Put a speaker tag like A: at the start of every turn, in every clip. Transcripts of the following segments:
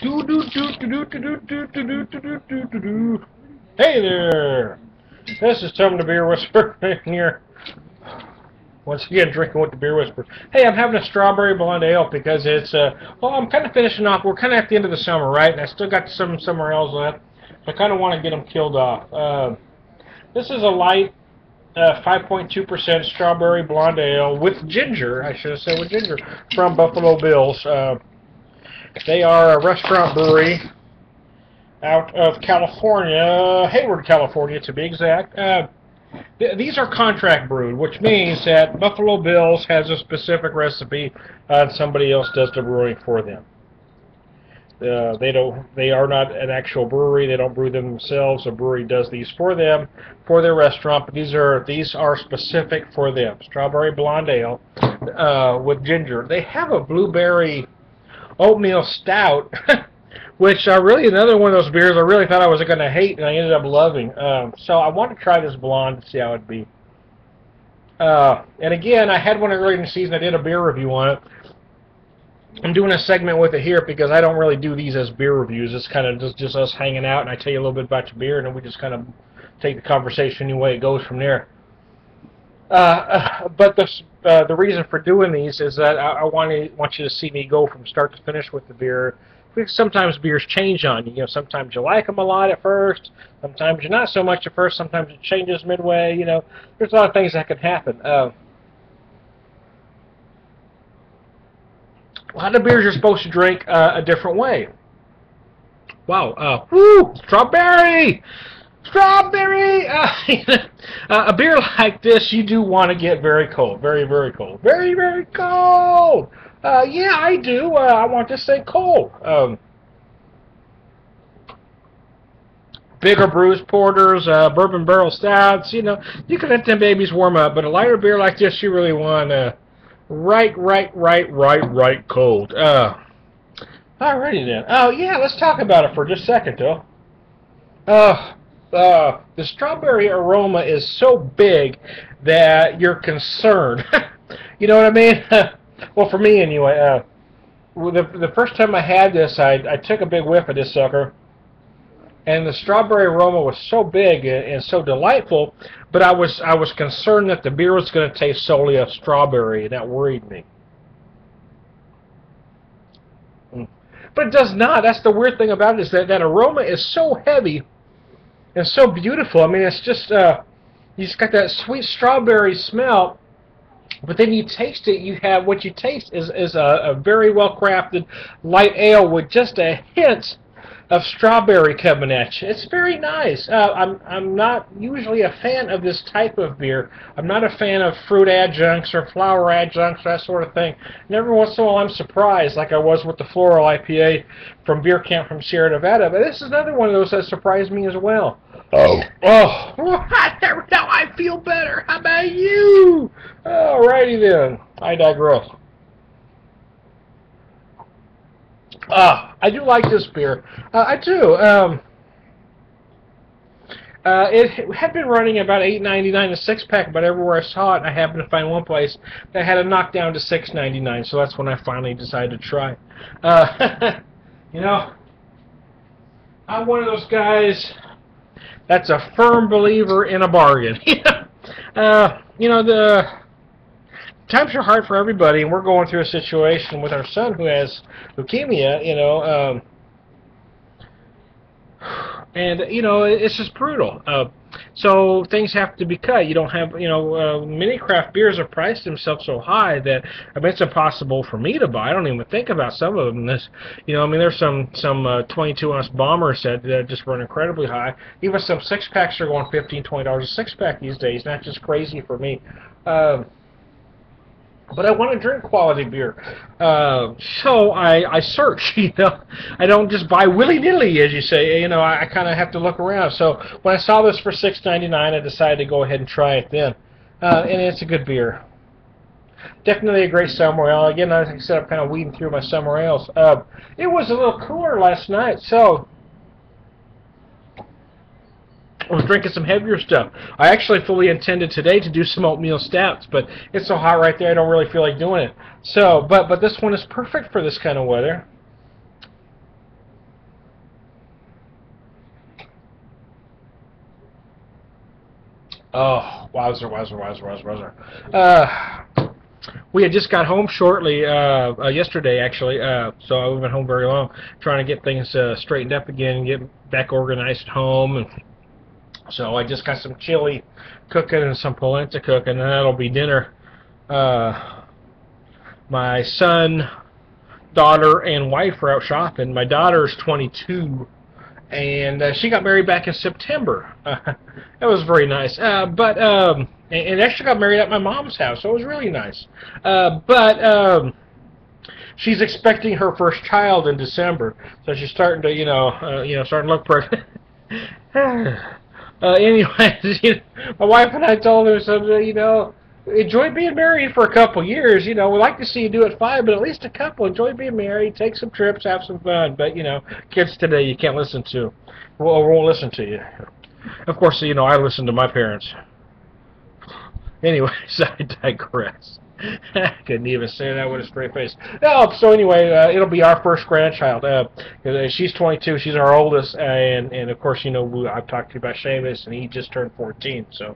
A: Hey there! This is Tom the Beer Whisperer here. Once again, drinking with the Beer Whisperer. Hey, I'm having a strawberry blonde ale because it's, well, I'm kind of finishing off. We're kind of at the end of the summer, right? And I still got some summer ales left. So I kind of want to get them killed off. This is a light 5.2% strawberry blonde ale with ginger, I should have said with ginger, from Buffalo Bills. They are a restaurant brewery out of California, Hayward, California to be exact. These are contract brewed, which means that Buffalo Bills has a specific recipe and somebody else does the brewing for them. They are not an actual brewery. They don't brew them themselves. A brewery does these for them, for their restaurant. But these are specific for them. Strawberry blonde ale with ginger. They have a blueberry oatmeal stout, which really another one of those beers I really thought I was going to hate, and I ended up loving. So I want to try this blonde and see how it'd be. And again, I had one earlier in the season. I did a beer review on it. I'm doing a segment with it here because I don't really do these as beer reviews. It's kind of just us hanging out, and I tell you a little bit about your beer, and then we just kind of take the conversation any way it goes from there. But the reason for doing these is that I want you to see me go from start to finish with the beer. Because sometimes beers change on you. You know, sometimes you like them a lot at first. Sometimes you're not so much at first. Sometimes it changes midway. You know, there's a lot of things that can happen. A lot of beers you're supposed to drink a different way. Wow. Woo! Strawberry! Strawberry! A beer like this, you do want to get very cold. Very, very cold. Very, very cold! Yeah, I do. I want to say cold. Bigger brews, porters, bourbon barrel stouts, you know, you can let them babies warm up. But a lighter beer like this, you really want right cold. Alrighty then. Oh yeah, let's talk about it for just a second, though. The strawberry aroma is so big that you're concerned. You know what I mean? Well, for me anyway. The first time I had this, I took a big whiff of this sucker. And the strawberry aroma was so big and so delightful, but I was concerned that the beer was going to taste solely of strawberry, and that worried me. But it does not. That's the weird thing about it, is that aroma is so heavy and so beautiful. I mean, it's just you just got that sweet strawberry smell, but then you taste it. What you taste is a very well crafted light ale with just a hint of strawberry coming at you. It's very nice. I'm not usually a fan of this type of beer. I'm not a fan of fruit adjuncts or flower adjuncts, that sort of thing. And every once in a while I'm surprised, like I was with the Floral IPA from Beer Camp from Sierra Nevada. But this is another one of those that surprised me as well. Oh, there we go. I feel better. How about you? Alrighty then. I digress. I do like this beer. I do. It had been running about $8.99 a six-pack, but everywhere I saw it, I happened to find one place that had it knocked down to $6.99. So that's when I finally decided to try. You know, I'm one of those guys that's a firm believer in a bargain. You know, the times are hard for everybody, and we're going through a situation with our son who has leukemia, you know, and, you know, it's just brutal. So things have to be cut. You don't have, you know, many craft beers are priced themselves so high that, I mean, it's impossible for me to buy. I don't even think about some of them. You know, I mean, there's some 22-ounce bombers that just run incredibly high. Even some six-packs are going $15, $20 a six-pack these days. And that's just crazy for me. But I want to drink quality beer, so I search. You know, I don't just buy willy-nilly, as you say. You know, I kind of have to look around. So when I saw this for $6.99, I decided to go ahead and try it then, and it's a good beer. Definitely a great summer ale. Again, as I said, I'm kind of weeding through my summer ales. It was a little cooler last night, so I was drinking some heavier stuff. I actually fully intended today to do some oatmeal stouts, but it's so hot right there I don't really feel like doing it. So, but this one is perfect for this kind of weather. Oh, wowzer. We had just got home shortly, yesterday actually, so I haven't been home very long, trying to get things straightened up again, get back organized at home, and so I just got some chili cooking and some polenta cooking, and that'll be dinner. My son, daughter, and wife are out shopping. My daughter's 22, and she got married back in September. That was very nice. And actually got married at my mom's house, so it was really nice. She's expecting her first child in December, so she's starting to, starting to look pregnant. Anyways, my wife and I told her, so, enjoy being married for a couple years. We'd like to see you do it 5, but at least a couple. Enjoy being married, take some trips, have some fun. But, kids today you can't listen to, or won't listen to you. Of course, I listen to my parents. Anyways, I digress. I couldn't even say that with a straight face. No, so anyway, it'll be our first grandchild. She's 22, she's our oldest, and of course, I've talked to you about Seamus, and he just turned 14, so.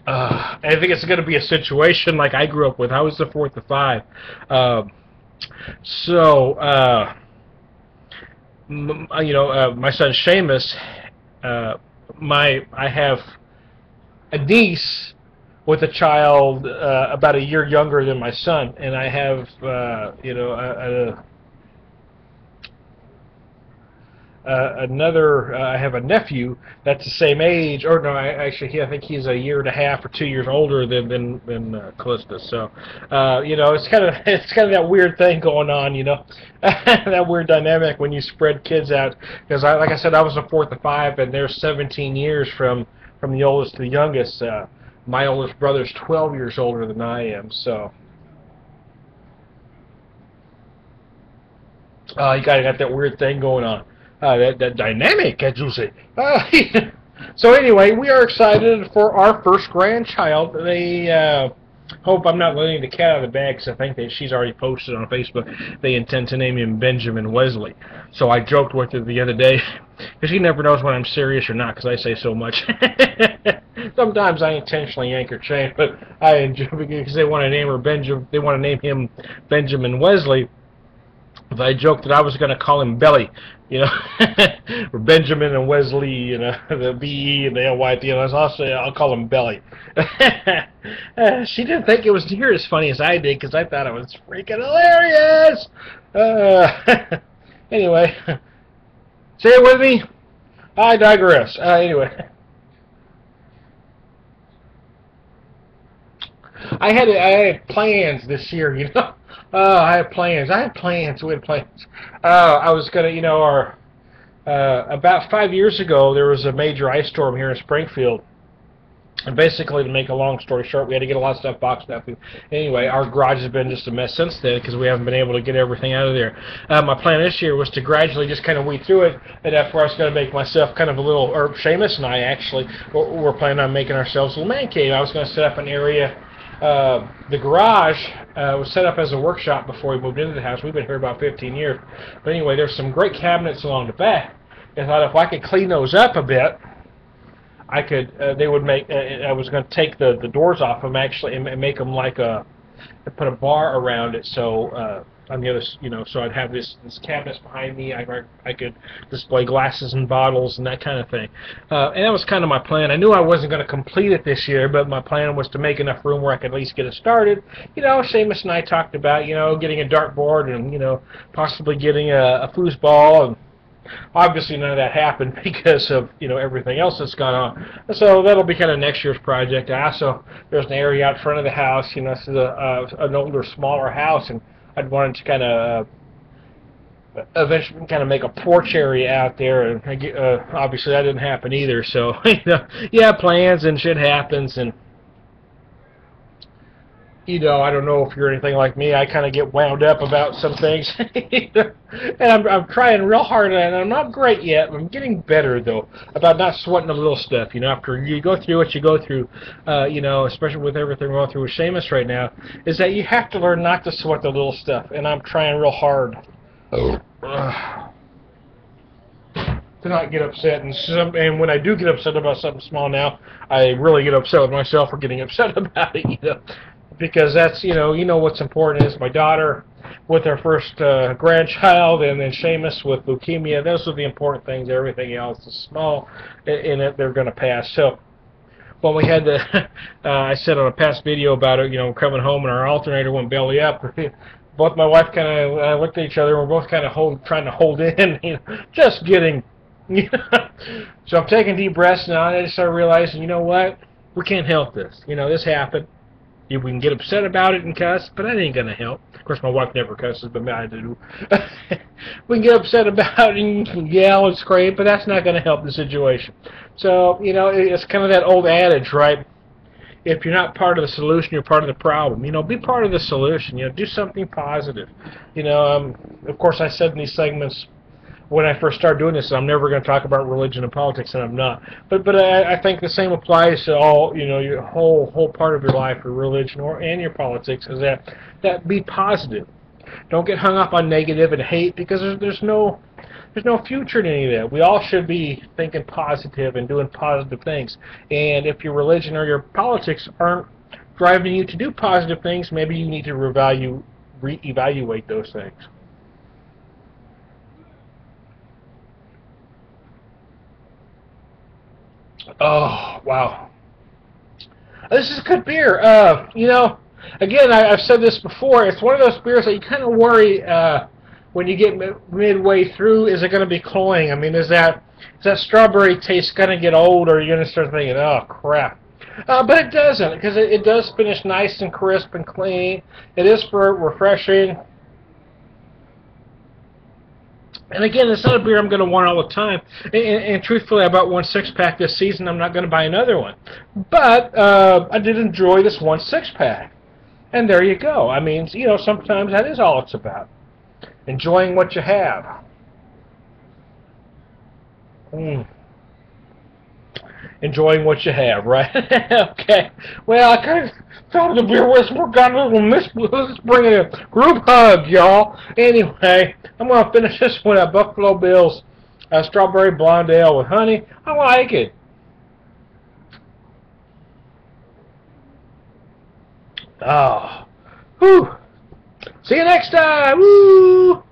A: I think it's going to be a situation like I grew up with. I was the fourth of 5. My son Seamus, I have a niece with a child about a year younger than my son, and I have I have a nephew that's the same age, or no, I think he's a year and a half or 2 years older than Callista. So, it's kind of that weird thing going on, that weird dynamic when you spread kids out. Because like I said, I was the fourth of 5, and they're 17 years from the oldest to the youngest. My oldest brother's 12 years older than I am, so. You got that weird thing going on. That dynamic, as you say. So anyway, we are excited for our first grandchild. They hope I'm not letting the cat out of the bag, because I think that she's already posted on Facebook. They intend to name him Benjamin Wesley. So I joked with her the other day, because she never knows when I'm serious or not, because I say so much. Sometimes I intentionally yank her chain, but I enjoy it because they want to name her They want to name him Benjamin Wesley. But I joked that I was going to call him Belly, or Benjamin and Wesley, the B-E and the L-Y at the end. I'll call him Belly. She didn't think it was near as funny as I did, because I thought it was freaking hilarious. Anyway, say it with me. I digress. Anyway. I had plans this year, I had plans. We had plans. I was gonna, about 5 years ago, there was a major ice storm here in Springfield. And basically, to make a long story short, we had to get a lot of stuff boxed up. Anyway, our garage has been just a mess since then, because we haven't been able to get everything out of there. My plan this year was to gradually just kind of weed through it, and that's where I was going to make myself kind of a little, or Seamus and I actually, we're planning on making ourselves a little man cave. I was going to set up an area. The garage was set up as a workshop before we moved into the house. We've been here about 15 years. But anyway, there's some great cabinets along the back. I thought if I could clean those up a bit, I could. They would make. I was going to take the doors off them actually and make them like put a bar around it. So on the other, so I'd have this cabinets behind me. I could display glasses and bottles and that kind of thing. And that was kind of my plan. I knew I wasn't going to complete it this year, but my plan was to make enough room where I could at least get it started. Seamus and I talked about, getting a dartboard and, possibly getting a foosball, and obviously none of that happened because of, everything else that's gone on. So that'll be kind of next year's project. Also, there's an area out front of the house, this is an older, smaller house, and I'd wanted to kind of eventually kind of make a porch area out there, and obviously that didn't happen either. So yeah, plans and shit happens, and I don't know if you're anything like me. I kind of get wound up about some things, and I'm trying real hard, and I'm not great yet. I'm getting better though about not sweating the little stuff. After you go through what you go through, especially with everything we're going through with Seamus right now, is that you have to learn not to sweat the little stuff, and I'm trying real hard. to not get upset. And when I do get upset about something small now, I really get upset with myself for getting upset about it, because that's, what's important is my daughter with her first grandchild, and then Seamus with leukemia. Those are the important things. Everything else is small, and they're going to pass. So when we had the, I said on a past video about it, coming home and our alternator went belly up. Both my wife kind of looked at each other, and we're both kind of trying to hold in, just getting. So I'm taking deep breaths now, and I just started realizing, you know what? We can't help this. This happened. We can get upset about it and cuss, but that ain't going to help. Of course, my wife never cusses, but I do. We can get upset about it and you can yell and scream, but that's not going to help the situation. So, it's kind of that old adage, right? If you're not part of the solution, you're part of the problem. Be part of the solution. Do something positive. Of course, I said in these segments when I first started doing this, I'm never going to talk about religion and politics, and I'm not. But I think the same applies to all, your whole part of your life, your religion and your politics, is that be positive. Don't get hung up on negative and hate, because there's no future in any of that. We all should be thinking positive and doing positive things. And if your religion or your politics aren't driving you to do positive things, maybe you need to reevaluate those things. Oh, wow. This is good beer. Again, I've said this before. It's one of those beers that you kind of worry when you get midway through. Is it going to be cloying? I mean, is that strawberry taste going to get old, or are you going to start thinking, oh, crap? But it doesn't, because it does finish nice and crisp and clean. It is refreshing. And again, it's not a beer I'm going to want all the time. And truthfully, I bought 1 6-pack this season. I'm not going to buy another one. But I did enjoy this 1 6-pack. And there you go. I mean, sometimes that is all it's about. Enjoying what you have. Enjoying what you have, right? Okay. Well, I kind of thought the beer whisperer got a little let's bring it in. Group hug, y'all. Anyway, I'm going to finish this one at Buffalo Bill's Strawberry Blonde Ale with honey. I like it. Oh. Whew. See you next time. Woo!